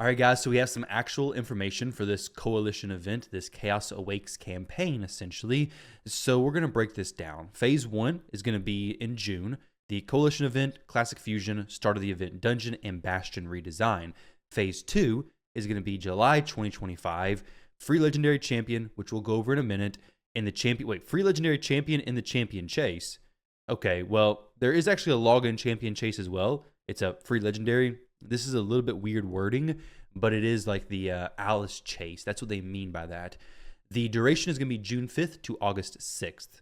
All right, guys, so we have some actual information for this coalition event, this Chaos Awakes campaign, essentially. So we're going to break this down. Phase 1 is going to be in June. The coalition event, Classic Fusion, start of the event dungeon, and Bastion redesign. Phase 2 is going to be July 2025. Free Legendary Champion, which we'll go over in a minute, and the champion. Wait, Free Legendary Champion in the Champion Chase. Okay, well, there is actually a login Champion Chase as well. It's a free Legendary. This is a little bit weird wording, but it is like the Alice Chase. That's what they mean by that. The duration is going to be June 5th to August 6th.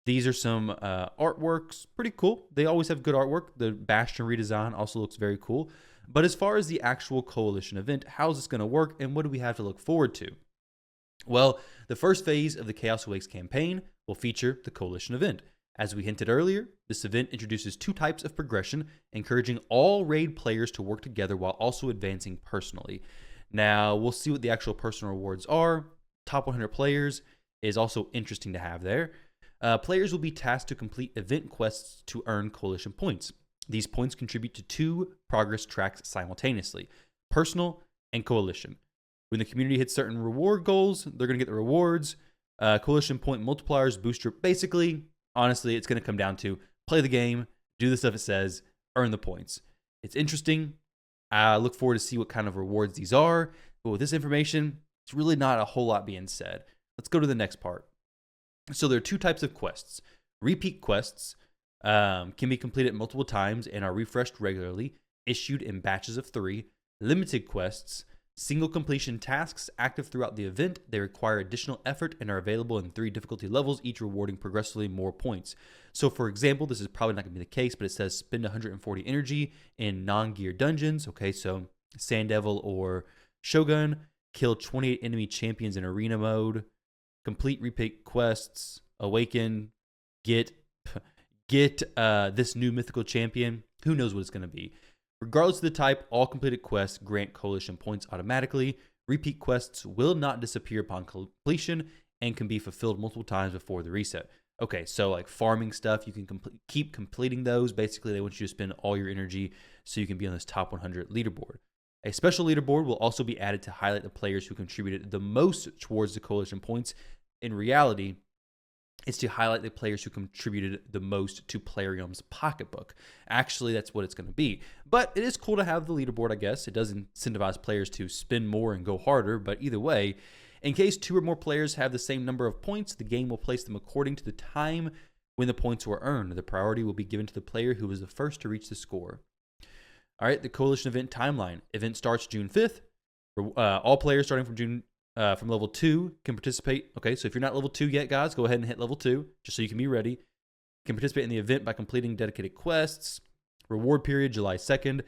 These are some artworks. Pretty cool. They always have good artwork. The Bastion redesign also looks very cool. But as far as the actual coalition event, how's this going to work and what do we have to look forward to? Well, the first phase of the Chaos Awakes campaign will feature the coalition event. As we hinted earlier, this event introduces 2 types of progression, encouraging all raid players to work together while also advancing personally. Now, we'll see what the actual personal rewards are. Top 100 players is also interesting to have there. Players will be tasked to complete event quests to earn coalition points. These points contribute to 2 progress tracks simultaneously, personal and coalition. When the community hits certain reward goals, they're going to get the rewards. Coalition point multipliers, booster, basically, honestly, it's going to come down to play the game, do the stuff it says, earn the points. It's interesting. I look forward to see what kind of rewards these are. But with this information, it's really not a whole lot being said. Let's go to the next part. So there are 2 types of quests. Repeat quests can be completed multiple times and are refreshed regularly, issued in batches of 3. Limited quests, single completion tasks active throughout the event. They require additional effort and are available in 3 difficulty levels, each rewarding progressively more points. So for example, this is probably not going to be the case, but it says spend 140 energy in non-gear dungeons. Okay, so Sand Devil or Shogun, kill 28 enemy champions in arena mode, complete repeat quests, awaken, get this new mythical champion. Who knows what it's going to be. Regardless of the type, all completed quests grant coalition points automatically. Repeat quests will not disappear upon completion and can be fulfilled multiple times before the reset. Okay, so like farming stuff, you can keep completing those. Basically, they want you to spend all your energy so you can be on this top 100 leaderboard. A special leaderboard will also be added to highlight the players who contributed the most towards the coalition points. In reality, it's to highlight the players who contributed the most to Plarium's pocketbook. Actually, that's what it's going to be. But it is cool to have the leaderboard, I guess. It does incentivize players to spend more and go harder, but either way, in case 2 or more players have the same number of points, the game will place them according to the time when the points were earned. The priority will be given to the player who was the first to reach the score. All right, the coalition event timeline. Event starts June 5th. All players starting from level 2 can participate. Okay, so if you're not level 2 yet, guys, go ahead and hit level 2 just so you can be ready. You can participate in the event by completing dedicated quests. Reward period, July 2nd.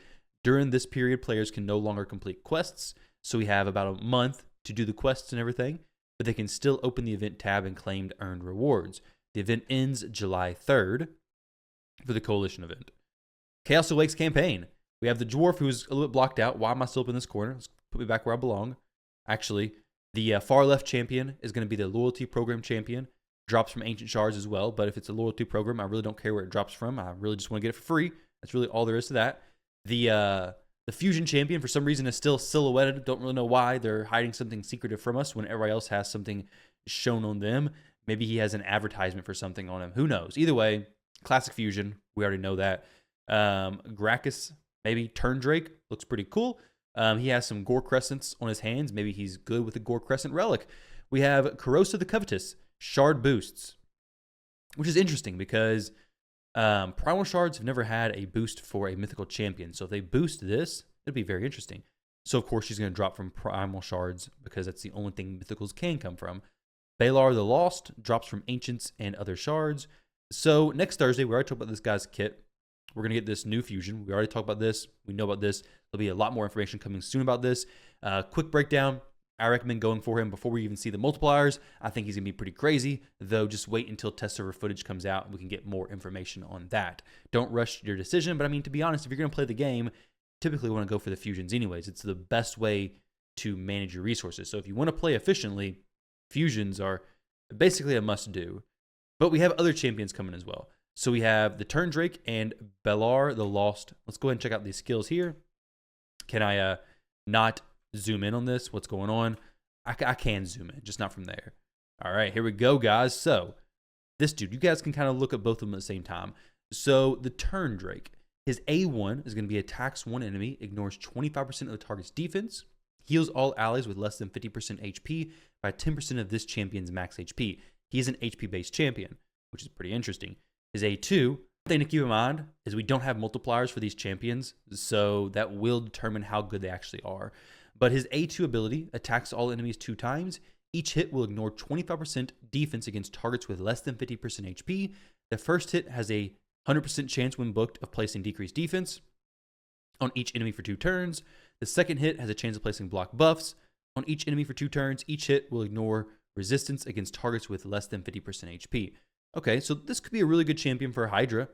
During this period, players can no longer complete quests, so we have about a month to do the quests and everything, but they can still open the event tab and claim earned rewards. The event ends July 3rd for the coalition event. Chaos Awakes campaign. We have the dwarf who's a little bit blocked out. Why am I still up in this corner? Let's put me back where I belong. Actually, the far left champion is going to be the loyalty program champion. Drops from ancient shards as well, but if it's a loyalty program, I really don't care where it drops from. I really just want to get it for free. That's really all there is to that. The fusion champion, for some reason, is still silhouetted. Don't really know why. They're hiding something secretive from us when everybody else has something shown on them. Maybe he has an advertisement for something on him. Who knows? Either way, classic fusion. We already know that. Gracchus, maybe Turn Drake, looks pretty cool. He has some Gore Crescents on his hands. Maybe he's good with the Gore Crescent relic. We have Corrosa the Covetous, shard boosts, which is interesting because primal shards have never had a boost for a mythical champion. So if they boost this, it'd be very interesting. So of course she's going to drop from primal shards because that's the only thing mythicals can come from. Balar the Lost drops from ancients and other shards. So next Thursday, we already talked about this guy's kit. We're going to get this new fusion. We already talked about this. We know about this. There'll be a lot more information coming soon about this. Quick breakdown. I recommend going for him before we even see the multipliers. I think he's going to be pretty crazy, though just wait until test server footage comes out and we can get more information on that. Don't rush your decision, but I mean, to be honest, if you're going to play the game, typically want to go for the fusions anyways. It's the best way to manage your resources. So if you want to play efficiently, fusions are basically a must-do. But we have other champions coming as well. So we have the Turn Drake and Balar the Lost. Let's go ahead and check out these skills here. Can I not zoom in on this, what's going on. I can zoom in, just not from there. All right, here we go, guys. So this dude, you guys can kind of look at both of them at the same time. So the Turn Drake, his A1 is going to be attacks one enemy, ignores 25% of the target's defense, heals all allies with less than 50% HP by 10% of this champion's max HP. He is an HP-based champion, which is pretty interesting. His A2, thing to keep in mind is we don't have multipliers for these champions, so that will determine how good they actually are. But his A2 ability attacks all enemies 2 times. Each hit will ignore 25% defense against targets with less than 50% HP. The first hit has a 100% chance when booked of placing decreased defense on each enemy for 2 turns. The second hit has a chance of placing block buffs on each enemy for 2 turns. Each hit will ignore resistance against targets with less than 50% HP. Okay, so this could be a really good champion for Hydra.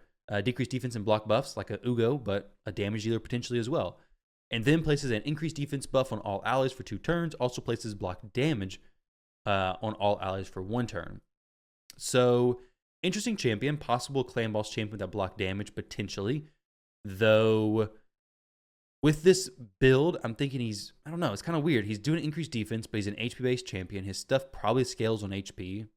Decreased defense and block buffs like a Ugo, but a damage dealer potentially as well. And then places an increased defense buff on all allies for 2 turns. Also places block damage on all allies for 1 turn. So, interesting champion. Possible clan boss champion that block damage potentially. Though, with this build, I'm thinking I don't know, it's kind of weird. He's doing increased defense, but he's an HP-based champion. His stuff probably scales on HP.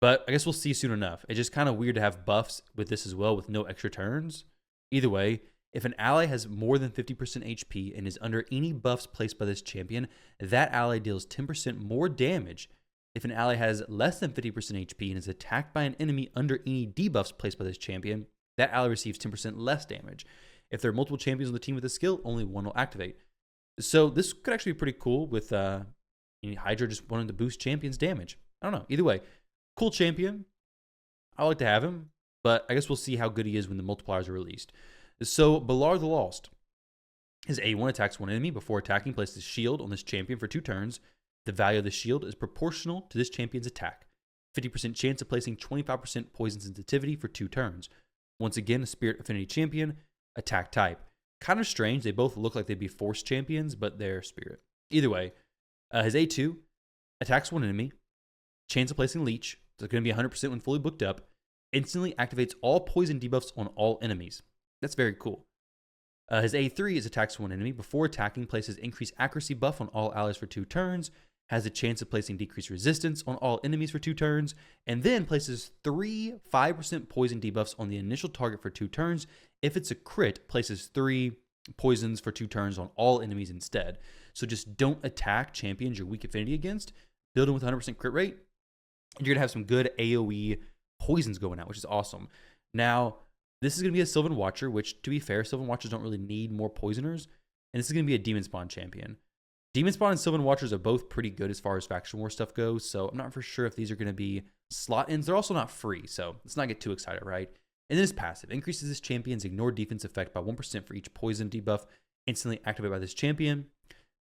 But I guess we'll see soon enough. It's just kind of weird to have buffs with this as well with no extra turns. Either way, if an ally has more than 50% HP and is under any buffs placed by this champion, that ally deals 10% more damage. If an ally has less than 50% HP and is attacked by an enemy under any debuffs placed by this champion, that ally receives 10% less damage. If there are multiple champions on the team with this skill, only one will activate. So this could actually be pretty cool with Hydra just wanting to boost champions' damage. I don't know. Either way, cool champion. I like to have him, but I guess we'll see how good he is when the multipliers are released. So, Balar the Lost. His A1 attacks one enemy. Before attacking, places shield on this champion for 2 turns. The value of the shield is proportional to this champion's attack. 50% chance of placing 25% poison sensitivity for 2 turns. Once again, a Spirit Affinity champion. Attack type. Kind of strange. They both look like they'd be Force champions, but they're Spirit. Either way, his A2 attacks one enemy. Chance of placing Leech. So it's going to be 100% when fully booked up. Instantly activates all poison debuffs on all enemies. That's very cool. His A3 is attacks one enemy. Before attacking, places increased accuracy buff on all allies for 2 turns. Has a chance of placing decreased resistance on all enemies for 2 turns. And then places 3 5% poison debuffs on the initial target for 2 turns. If it's a crit, places 3 poisons for 2 turns on all enemies instead. So just don't attack champions you're weak affinity against. Build them with 100% crit rate. And you're going to have some good AoE poisons going out, which is awesome. Now, this is going to be a Sylvan Watcher, which, to be fair, Sylvan Watchers don't really need more poisoners. And this is going to be a Demon Spawn champion. Demon Spawn and Sylvan Watchers are both pretty good as far as Faction War stuff goes, so I'm not for sure if these are going to be slot-ins. They're also not free, so let's not get too excited, right? And then his passive. Increases this champion's ignore defense effect by 1% for each poison debuff instantly activated by this champion.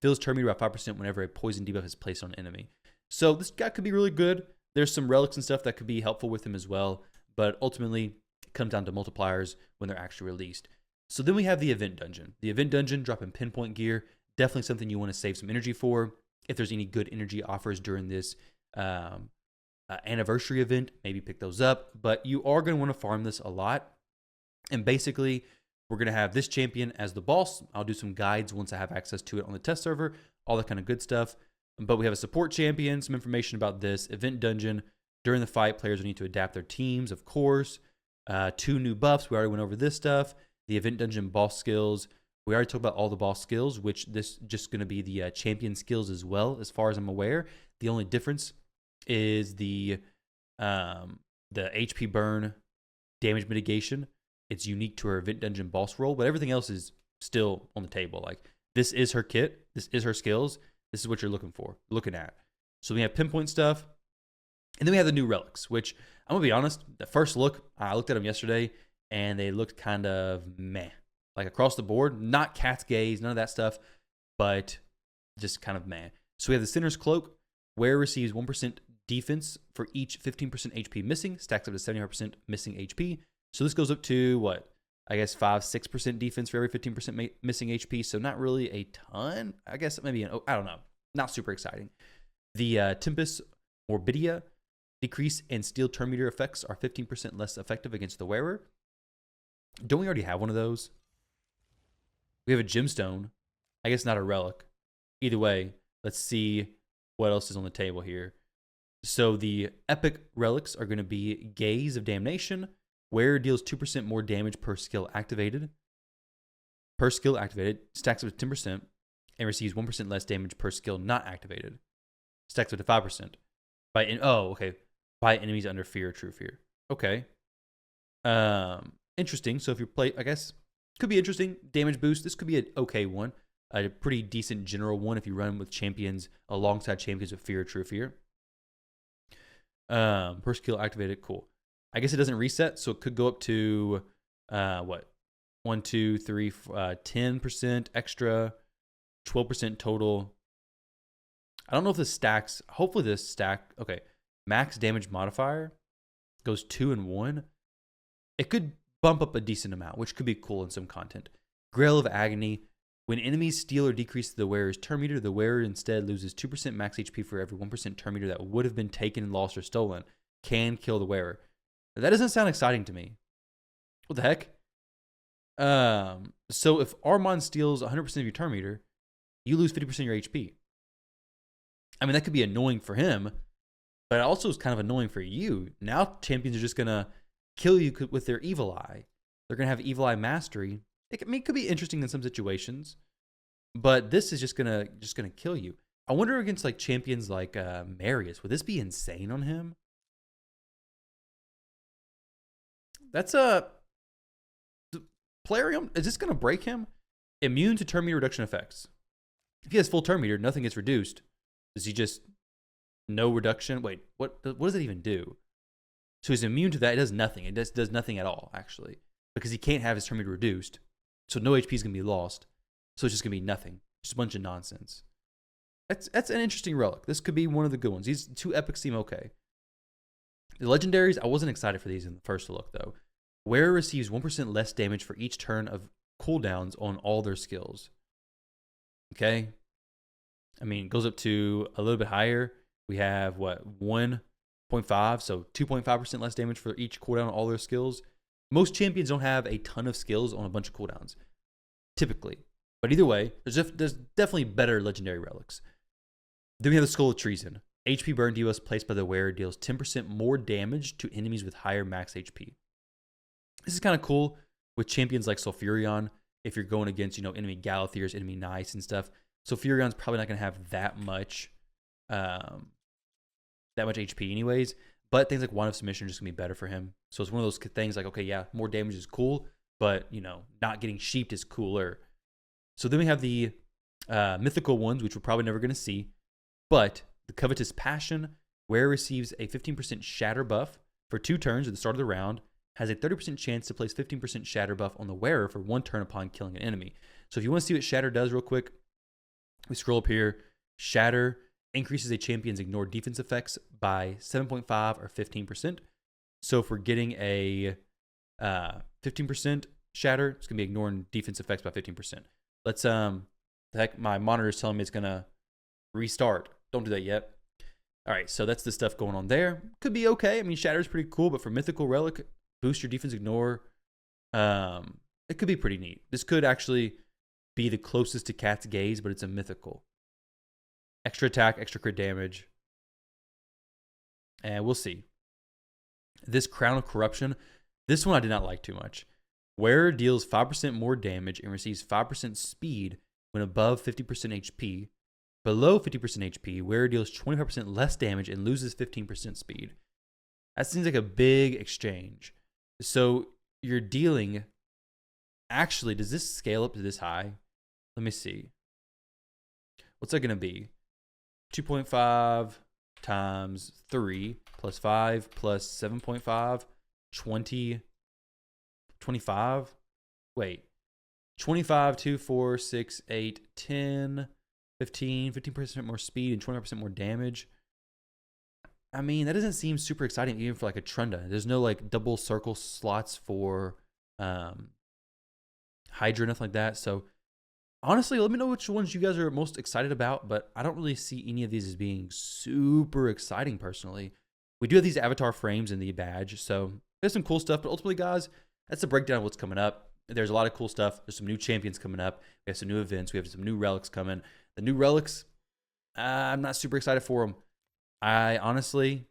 Fills turn meter by 5% whenever a poison debuff is placed on an enemy. So this guy could be really good. There's some relics and stuff that could be helpful with him as well, but ultimately it comes down to multipliers when they're actually released. So then we have the Event Dungeon. The Event Dungeon dropping pinpoint gear, definitely something you want to save some energy for. If there's any good energy offers during this anniversary event, maybe pick those up, but you are going to want to farm this a lot. And basically, we're going to have this champion as the boss. I'll do some guides once I have access to it on the test server, all that kind of good stuff. But we have a support champion, some information about this Event Dungeon. During the fight, players will need to adapt their teams, of course. 2 new buffs. We already went over this stuff. The Event Dungeon boss skills. We already talked about all the boss skills, which this just going to be the champion skills as well, as far as I'm aware. The only difference is the HP burn damage mitigation. It's unique to her Event Dungeon boss role, but everything else is still on the table. Like, this is her kit. This is her skills. This is what you're looking at. So we have pinpoint stuff. And then we have the new relics, which I'm going to be honest, the first look, I looked at them yesterday, and they looked kind of meh. Like across the board, not cat's gaze, none of that stuff, but just kind of meh. So we have the Sinner's Cloak. Wearer receives 1% defense for each 15% HP missing, stacks up to 75% missing HP. So this goes up to, what, I guess 5-6% defense for every 15% missing HP. So not really a ton. I guess maybe, I don't know. Not super exciting. The Tempest Morbidia. Decrease and steel turn meter effects are 15% less effective against the wearer. Don't we already have one of those? We have a gemstone I guess not a relic. Either way, let's see what else is on the table here. So the epic relics are going to be Gaze of Damnation. Wearer deals 2% more damage per skill activated. Stacks up to 10% and receives 1% less damage per skill not activated. Stacks up to 5%. By enemies under fear or true fear. Okay. Interesting. So if you play, I guess, could be interesting. Damage boost. This could be an okay one. A pretty decent general one if you run with champions alongside champions with fear or true fear. Per skill activated. Cool. I guess it doesn't reset, so it could go up to 1, 2, 3, 10% extra, 12% total. I don't know if this stacks. Hopefully this stack. Okay, max damage modifier goes 2 and 1. It could bump up a decent amount, which could be cool in some content. Grail of Agony. When enemies steal or decrease the wearer's turn meter, the wearer instead loses 2% max HP for every 1% turn meter that would have been taken, lost, or stolen. Can kill the wearer. That doesn't sound exciting to me. What the heck? So if Armand steals 100% of your turn meter, you lose 50% of your HP. I mean, that could be annoying for him, but it also is kind of annoying for you. Now champions are just going to kill you with their evil eye. They're going to have evil eye mastery. It could be interesting in some situations, but this is just gonna kill you. I wonder against like champions like Marius, would this be insane on him? That's Plarium. Is this gonna break him? Immune to turn meter reduction effects. If he has full turn meter, nothing gets reduced. Does he just no reduction? Wait, what does it even do? So he's immune to that. It does nothing. It does nothing at all actually, because he can't have his turn meter reduced. So no HP is going to be lost. So it's just going to be nothing. Just a bunch of nonsense. That's an interesting relic. This could be one of the good ones. These 2 epics seem okay. The legendaries, I wasn't excited for these in the first look, though. Wearer receives 1% less damage for each turn of cooldowns on all their skills. Okay? I mean, it goes up to a little bit higher. We have, 1.5, so 2.5% less damage for each cooldown on all their skills. Most champions don't have a ton of skills on a bunch of cooldowns, typically. But either way, there's definitely better legendary relics. Then we have the Skull of Treason. HP burn debuffs placed by the wearer deals 10% more damage to enemies with higher max HP. This is kind of cool with champions like Sulfurion. If you're going against, enemy Galathirs, enemy Knights and stuff, Sulfurion's probably not going to have that much HP anyways. But things like Wand of Submission are just going to be better for him. So it's one of those things like, okay, yeah, more damage is cool, but, not getting sheeped is cooler. So then we have the mythical ones, which we're probably never going to see. But the Covetous Passion, wearer receives a 15% shatter buff for 2 turns at the start of the round, has a 30% chance to place 15% shatter buff on the wearer for 1 turn upon killing an enemy. So if you want to see what shatter does real quick, we scroll up here. Shatter increases a champion's ignored defense effects by 7.5 or 15%. So if we're getting a 15% shatter, it's going to be ignoring defense effects by 15%. Let's, my monitor is telling me it's going to restart. Don't do that yet. All right, so that's the stuff going on there. Could be okay. I mean, shatter is pretty cool, but for mythical relic, boost your defense ignore. It could be pretty neat. This could actually be the closest to Cat's Gaze, but it's a mythical. Extra attack, extra crit damage. And we'll see. This Crown of Corruption, this one I did not like too much. Wearer deals 5% more damage and receives 5% speed when above 50% HP. Below 50% HP, wearer deals 25% less damage and loses 15% speed. That seems like a big exchange. So you're dealing... Actually, does this scale up to this high? Let me see. What's that going to be? 2.5 times 3 plus 5 plus 7.5, 20, 25. Wait. 25, 2, 4, 6, 8, 10, 15% more speed and 25% more damage. I mean, that doesn't seem super exciting even for like a Trunda. There's no like double circle slots for Hydra, nothing like that. So honestly, let me know which ones you guys are most excited about, but I don't really see any of these as being super exciting personally. We do have these avatar frames in the badge, so there's some cool stuff, but ultimately, guys, that's a breakdown of what's coming up. there's a lot of cool stuff. There's some new champions coming up. We have some new events. We have some new relics coming. The new relics, I'm not super excited for them. I honestly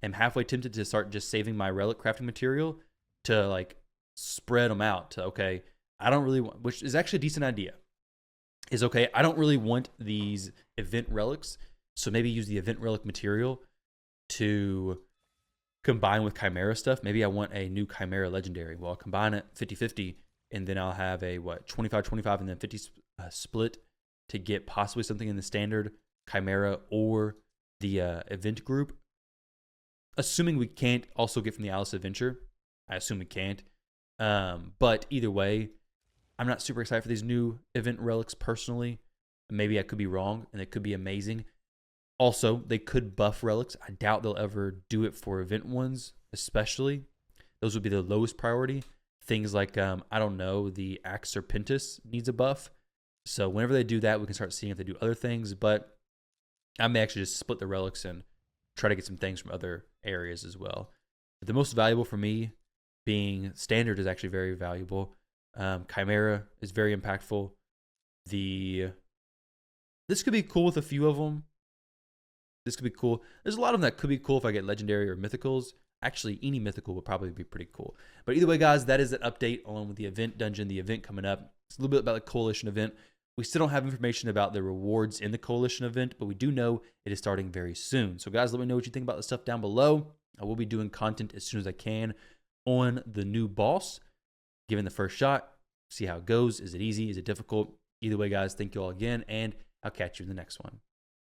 am halfway tempted to start just saving my relic crafting material to like spread them out to, okay, I don't really want, which is actually a decent idea, is okay, I don't really want these event relics, so maybe use the event relic material to combine with Chimera stuff. Maybe I want a new Chimera legendary. Well, I'll combine it 50-50, and then I'll have a 25-25 and then 50 split to get possibly something in the standard Chimera or the event group. Assuming we can't also get from the Alice Adventure. I assume we can't. But either way, I'm not super excited for these new event relics personally. Maybe I could be wrong, and it could be amazing. Also, they could buff relics. I doubt they'll ever do it for event ones, especially. Those would be the lowest priority. Things like, I don't know, the Axe Serpentis needs a buff. So whenever they do that, we can start seeing if they do other things. But I may actually just split the relics and try to get some things from other areas as well. But the most valuable for me being standard is actually very valuable. Chimera is very impactful. This could be cool with a few of them. This could be cool. There's a lot of them that could be cool if I get legendary or mythicals. Actually, any mythical would probably be pretty cool. But either way, guys, that is an update along with the event dungeon, the event coming up. It's a little bit about the Coalition event. We still don't have information about the rewards in the Coalition event, but we do know it is starting very soon. So, guys, let me know what you think about the stuff down below. I will be doing content as soon as I can on the new boss, giving the first shot, see how it goes. Is it easy? Is it difficult? Either way, guys, thank you all again, and I'll catch you in the next one.